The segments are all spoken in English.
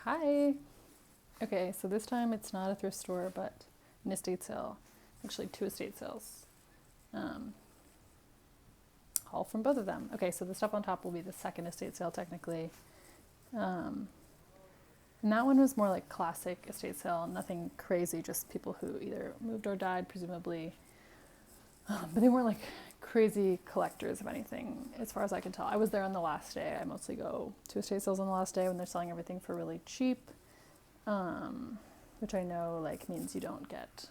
Hi. Okay, so this time it's not a thrift store, but an estate sale. Actually, two estate sales. Um, all from both of them. Okay, so the stuff on top will be the second estate sale, technically. Um, and that one was more like classic estate sale, nothing crazy, just people who either moved or died, presumably. But they weren't like crazy collectors of anything, as far as I can tell. I was there on the last day. I mostly go to estate sales on the last day when they're selling everything for really cheap. Which I know like means you don't get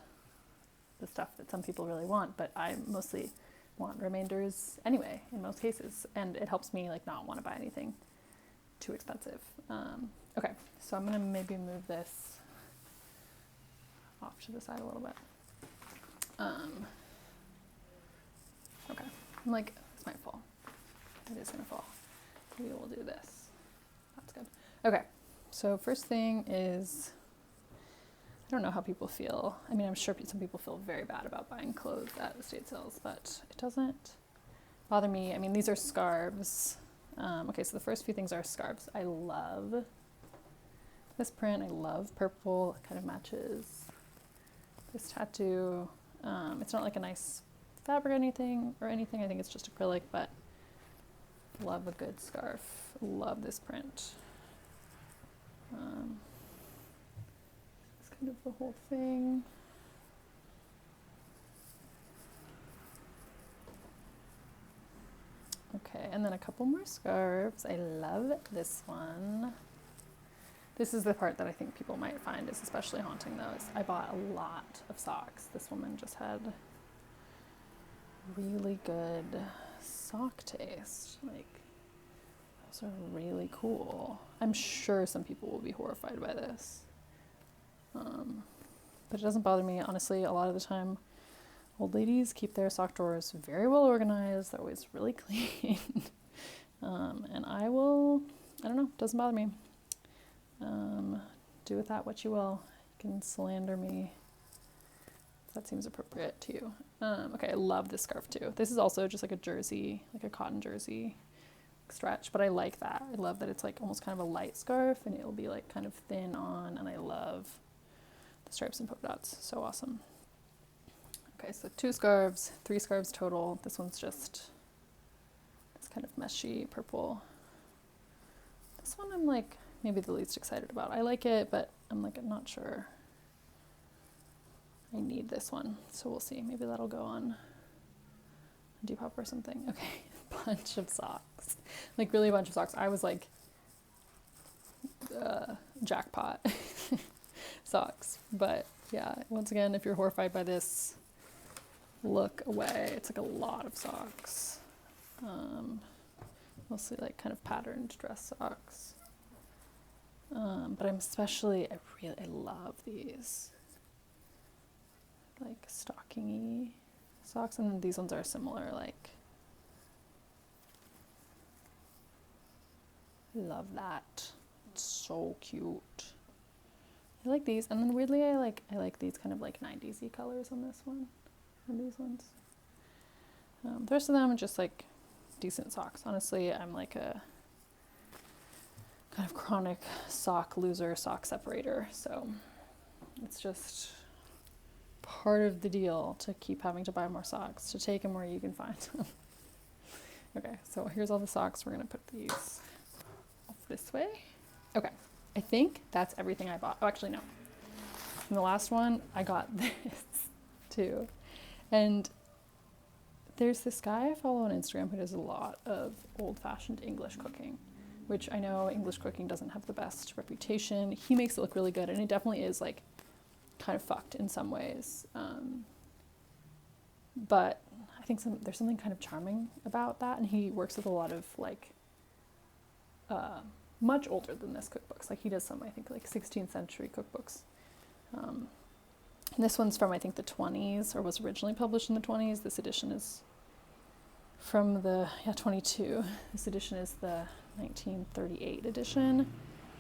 the stuff that some people really want, but I mostly want remainders anyway in most cases, and it helps me like not want to buy anything too expensive. Okay, so I'm gonna maybe move this off to the side a little bit. Okay, I'm like, this might fall. It is gonna fall. We will do this. That's good. Okay, so first thing is, I don't know how people feel. I mean, I'm sure some people feel very bad about buying clothes at estate sales, but it doesn't bother me. I mean, these are scarves. Okay, so the first few things are scarves. I love this print. I love purple. It kind of matches this tattoo. It's not like a nice fabric or anything. I think it's just acrylic, but love a good scarf. Love this print. It's kind of the whole thing. Okay, and then a couple more scarves. I love this one. This is the part that I think people might find is especially haunting though, is I bought a lot of socks. This woman just had really good sock taste. Like, those are really cool. I'm sure some people will be horrified by this. But it doesn't bother me. Honestly, a lot of the time, old ladies keep their sock drawers very well organized. They're always really clean. And I don't know, it doesn't bother me. Do with that what you will. You can slander me. That seems appropriate to you. Okay, I love this scarf too. This is also just like a jersey, like a cotton jersey stretch, but I like that. I love that it's like almost kind of a light scarf and it'll be like kind of thin on, and I love the stripes and polka dots. So awesome. Okay, so 2 scarves, 3 scarves total. This one's just this kind of meshy purple. This one I'm like maybe the least excited about. I like it, but I'm like, I'm not sure I need this one. So we'll see. Maybe that'll go on Depop or something. Okay, bunch of socks. Like really a bunch of socks. I was like, jackpot socks. But yeah, once again, if you're horrified by this, look away. It's like a lot of socks. Mostly like kind of patterned dress socks. But I love these like stockingy socks, and these ones are similar. Like, love that. It's so cute. I like these, and then weirdly I like these kind of like 90s-y colors on this one, on these ones. The rest of them are just like decent socks. Honestly, I'm like a kind of chronic sock loser, sock separator, so it's just part of the deal to keep having to buy more socks, to take them where you can find them. Okay, so here's all the socks. We're gonna put these off this way. Okay, I think that's everything I bought. Oh, actually no. In the last one, I got this too. And there's this guy I follow on Instagram who does a lot of old-fashioned English cooking, which I know English cooking doesn't have the best reputation. He makes it look really good, and it definitely is like kind of fucked in some ways. But I think there's something kind of charming about that, and he works with a lot of like much older than this cookbooks. Like he does some, I think, like 16th century cookbooks. And this one's from, I think, the 20s, or was originally published in the 20s. This edition is from the 22. This edition is the 1938 edition.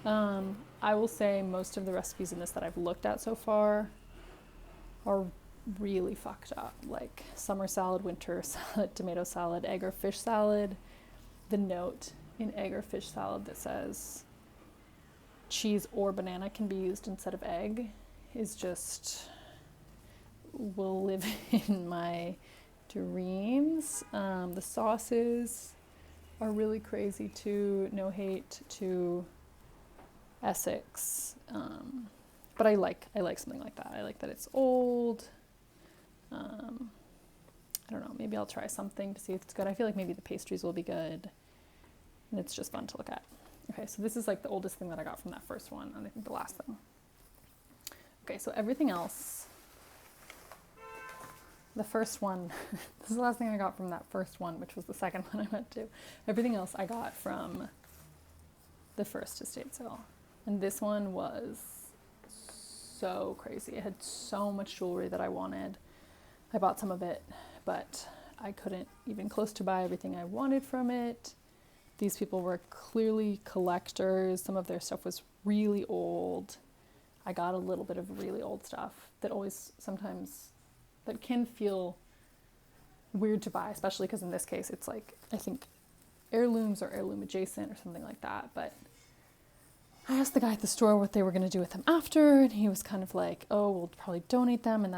I will say most of the recipes in this that I've looked at so far are really fucked up. Like summer salad, winter salad, tomato salad, egg or fish salad. The note in egg or fish salad that says cheese or banana can be used instead of egg is just will live in my dreams. The sauces are really crazy too. No hate to Essex, but I like something like that. I like that it's old. I don't know, maybe I'll try something to see if it's good. I feel like maybe the pastries will be good, and it's just fun to look at. Okay, so this is like the oldest thing that I got from that first one, and I think the last thing. Okay, so everything else, the first one, this is the last thing I got from that first one, which was the second one I went to. Everything else I got from the first estate sale. And this one was so crazy. It had so much jewelry that I wanted. I bought some of it, but I couldn't even close to buy everything I wanted from it. These people were clearly collectors. Some of their stuff was really old. I got a little bit of really old stuff that always sometimes, that can feel weird to buy, especially because in this case it's like, I think heirlooms or heirloom adjacent or something like that. But I asked the guy at the store what they were going to do with them after, and he was kind of like, oh, we'll probably donate them, and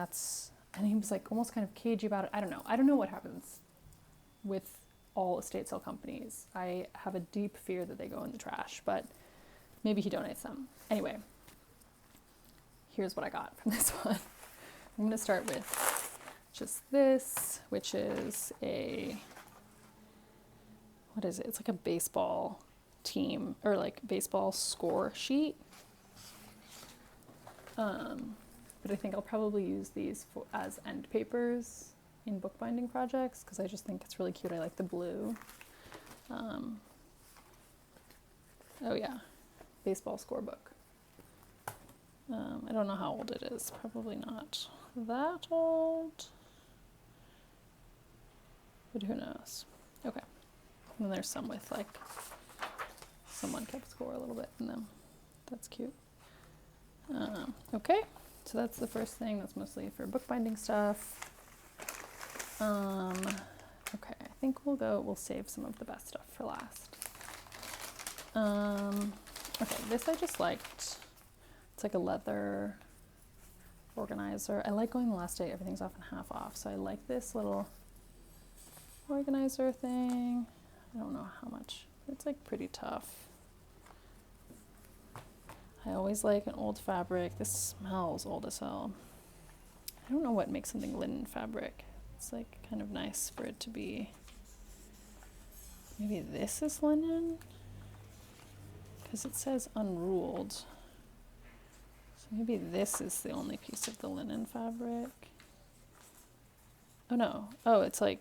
he was like almost kind of cagey about it. I don't know what happens with all estate sale companies. I have a deep fear that they go in the trash, but maybe he donates them. Anyway, here's what I got from this one. I'm going to start with just this, which is what is it? It's like a baseball team, or like baseball score sheet. But I think I'll probably use these as end papers in bookbinding projects, because I just think it's really cute. I like the blue. Oh yeah, baseball scorebook. I don't know how old it is. Probably not that old, but who knows? Okay. And then there's some with like someone kept score a little bit in them. That's cute. Okay, so that's the first thing. That's mostly for bookbinding stuff. Okay, I think we'll save some of the best stuff for last. Okay, this I just liked. It's like a leather organizer. I like going the last day, everything's often half off. So I like this little organizer thing. I don't know how much, but it's like pretty tough. I always like an old fabric. This smells old as hell. I don't know what makes something linen fabric. It's like kind of nice for it to be. Maybe this is linen? Because it says unruled. So maybe this is the only piece of the linen fabric. Oh no. Oh, it's like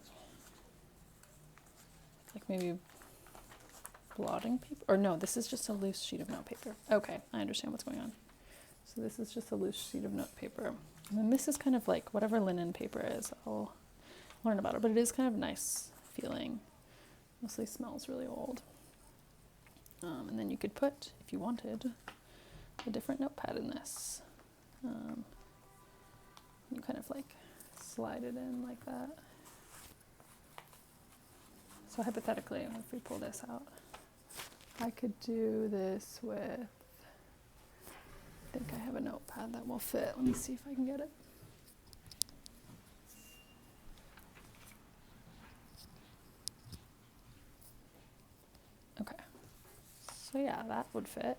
maybe blotting paper? Or no, this is just a loose sheet of notepaper. Okay, I understand what's going on. So this is just a loose sheet of notepaper. And then this is kind of like whatever linen paper is. I'll learn about it, but it is kind of nice feeling. Mostly smells really old. And then you could put, if you wanted, a different notepad in this. You kind of like slide it in like that. So hypothetically, if we pull this out, I could do this with, I think I have a notepad that will fit. Let me see if I can get it. Okay. So yeah, that would fit.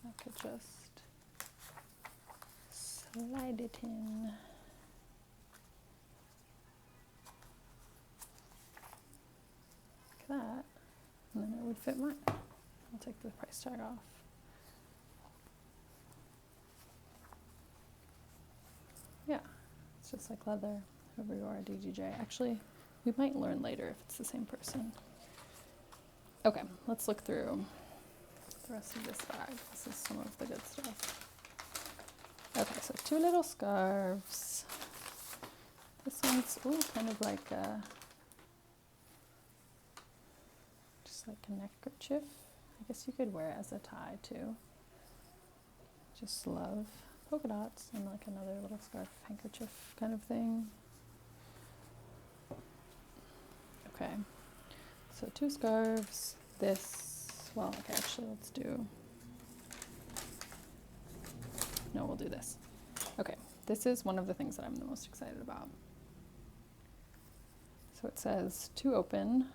I could just slide it in. Like that, and then it would fit mine. I'll take the price tag off. Yeah, it's just like leather. Whoever you are, DGJ. Actually, we might learn later if it's the same person. Okay, let's look through the rest of this bag. This is some of the good stuff. Okay, so 2 little scarves. This one's kind of like a neckerchief. I guess you could wear it as a tie too. Just love polka dots and like another little scarf handkerchief kind of thing. Okay, so 2 scarves. This well, okay, actually, we'll do this. Okay, this is one of the things that I'm the most excited about. So it says, to open,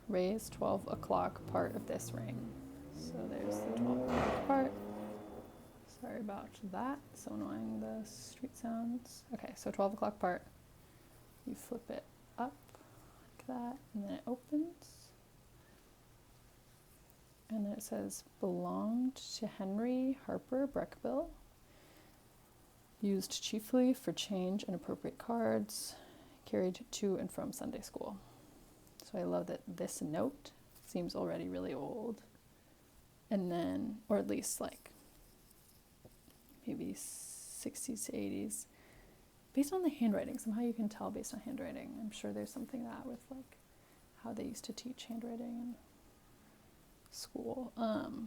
raise 12 o'clock part of this ring. So there's the 12 o'clock part. Sorry about that, so annoying, the street sounds. Okay, so 12 o'clock part, you flip it up like that, and then it opens. And then it says, belonged to Henry Harper Breckville, used chiefly for change and appropriate cards, carried to and from Sunday school. So I love that this note seems already really old. And then, or at least like maybe 60s to 80s. Based on the handwriting, somehow you can tell based on handwriting. I'm sure there's something that with like how they used to teach handwriting in school. But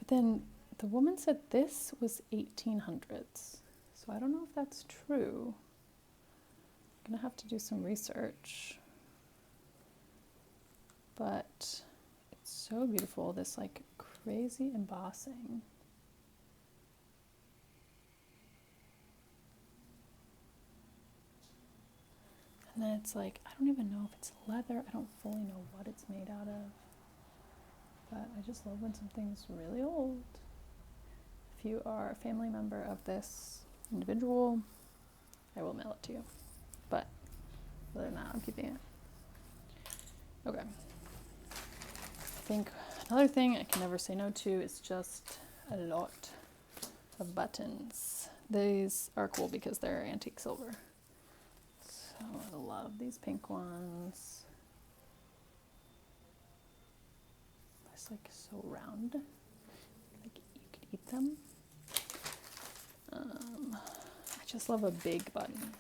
then the woman said this was 1800s. So I don't know if that's true. I'm gonna have to do some research. But it's so beautiful, this like crazy embossing. And then it's like, I don't even know if it's leather. I don't fully know what it's made out of. But I just love when something's really old. If you are a family member of this individual, I will mail it to you. But other than that, I'm keeping it. Okay. I think another thing I can never say no to is just a lot of buttons. These are cool because they're antique silver. So I love these pink ones. It's like so round. Like you could eat them. I just love a big button.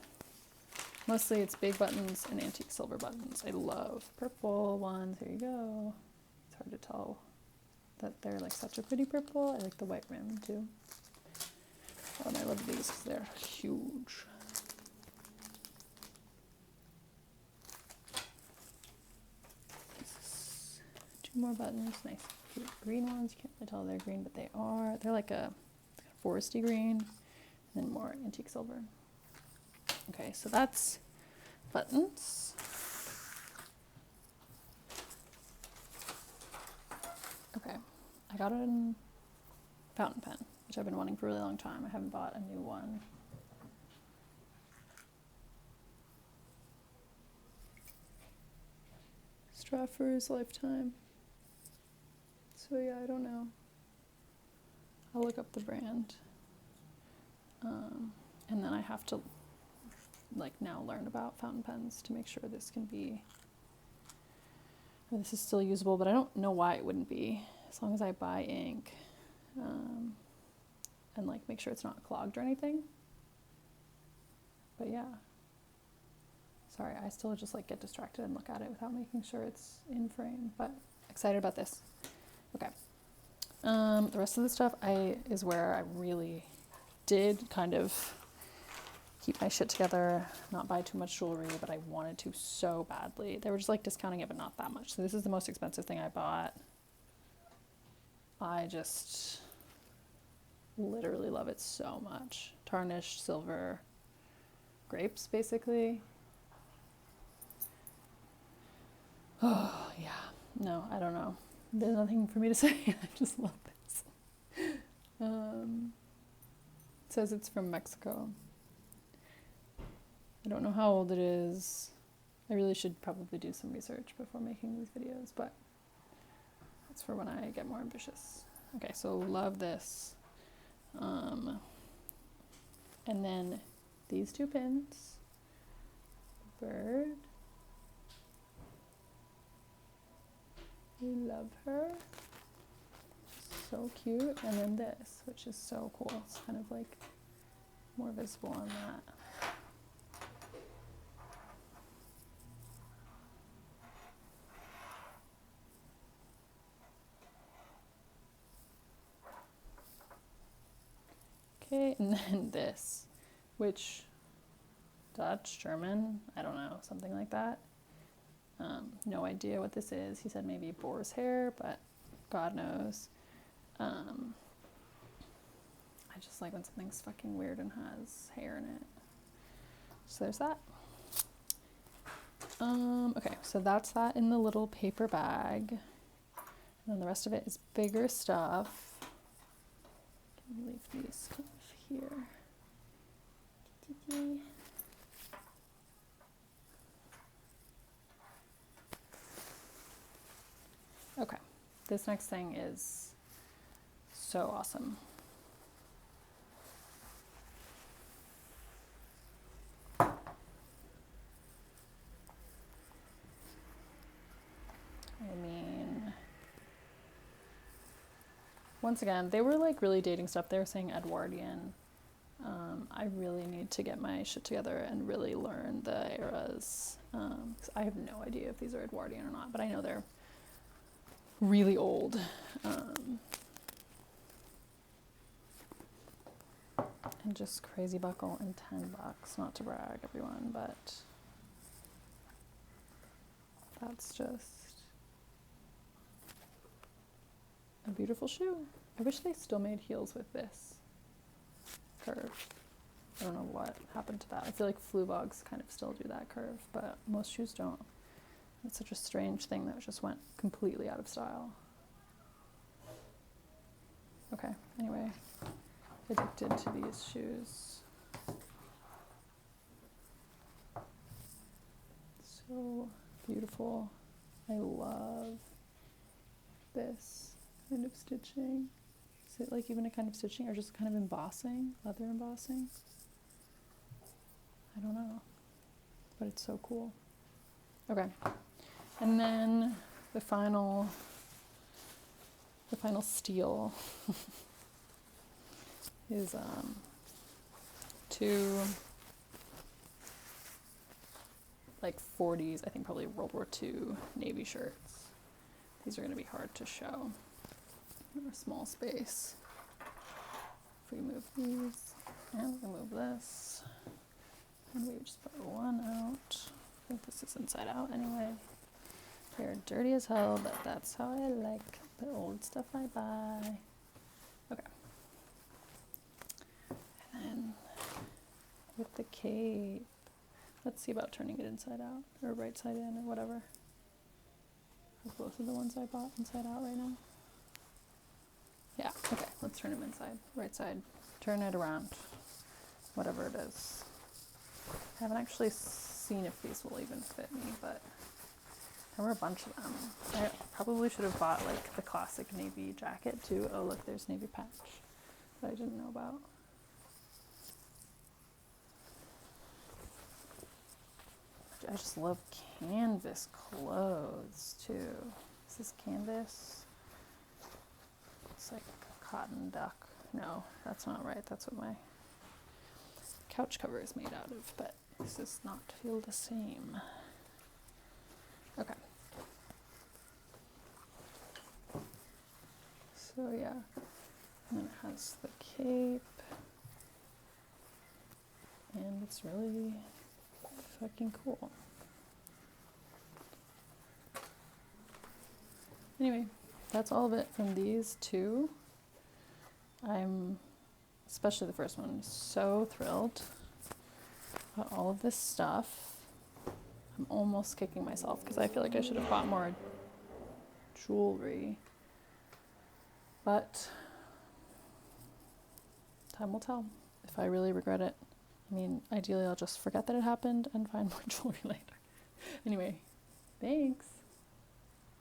Mostly it's big buttons and antique silver buttons. I love purple ones. Here you go. It's hard to tell that they're like such a pretty purple. I like the white rim too. Oh, and I love these because they're huge. Two more buttons. Nice cute green ones. You can't really tell they're green, but they are. They're like a foresty green. And then more antique silver. Okay, so that's buttons. Okay, I got a fountain pen, which I've been wanting for a really long time. I haven't bought a new one. Strafford's Lifetime. So yeah, I don't know. I'll look up the brand. And then I have to like now learn about fountain pens to make sure this can be, or this is still usable, but I don't know why it wouldn't be, as long as I buy ink, and like make sure it's not clogged or anything. But yeah, sorry, I still just like get distracted and look at it without making sure it's in frame, but excited about this. Okay. The rest of the stuff is where I really did kind of keep my shit together, not buy too much jewelry, but I wanted to so badly. They were just like discounting it, but not that much. So this is the most expensive thing I bought. I just literally love it so much. Tarnished silver grapes, basically. Oh, yeah. No, I don't know. There's nothing for me to say. I just love this. It says it's from Mexico. I don't know how old it is. I really should probably do some research before making these videos, but that's for when I get more ambitious. Okay, so love this. And then these two pins. Bird. We love her. So cute. And then this, which is so cool. It's kind of like more visible on that. Okay, and then this, which Dutch, German, I don't know, something like that. No idea what this is. He said maybe boar's hair, but God knows. I just like when something's fucking weird and has hair in it. So there's that. Okay, so that's that in the little paper bag. And then the rest of it is bigger stuff. Can leave these kind of here. Okay, this next thing is so awesome. I mean, once again, they were like really dating stuff. They were saying Edwardian. I really need to get my shit together and really learn the eras. 'Cause I have no idea if these are Edwardian or not, but I know they're really old. And just crazy buckle and $10, not to brag, everyone, but that's just a beautiful shoe. I wish they still made heels with this curve. I don't know what happened to that. I feel like Fluvogs kind of still do that curve, but most shoes don't. It's such a strange thing that just went completely out of style. Okay, anyway, addicted to these shoes. So beautiful. I love this kind of stitching. Is it like even a kind of stitching or just kind of embossing, leather embossing? I don't know, but it's so cool. Okay, and then the final steal is two like 40s, I think probably World War II Navy shirts. These are going to be hard to show in a small space. If we move these and remove this, and we just put one out. I think this is inside out anyway. They're dirty as hell, but that's how I like the old stuff I buy. Okay. And then with the cape, let's see about turning it inside out or right side in or whatever. Both of the ones I bought inside out right now. Yeah, okay, let's turn them inside. Right side, turn it around, whatever it is. I haven't actually seen if these will even fit me, but there were a bunch of them. I probably should have bought like the classic navy jacket too. Oh look, there's navy patch that I didn't know about. I just love canvas clothes too. Is this canvas? It's like cotton duck. No, that's not right. That's what my couch cover is made out of, but this does not feel the same. Okay. So yeah, and then it has the cape, and it's really fucking cool. Anyway, that's all of it from these two. I'm, especially the first one, so thrilled about all of this stuff. I'm almost kicking myself because I feel like I should have bought more jewelry. But time will tell if I really regret it. I mean, ideally I'll just forget that it happened and find more jewelry later. Anyway, thanks.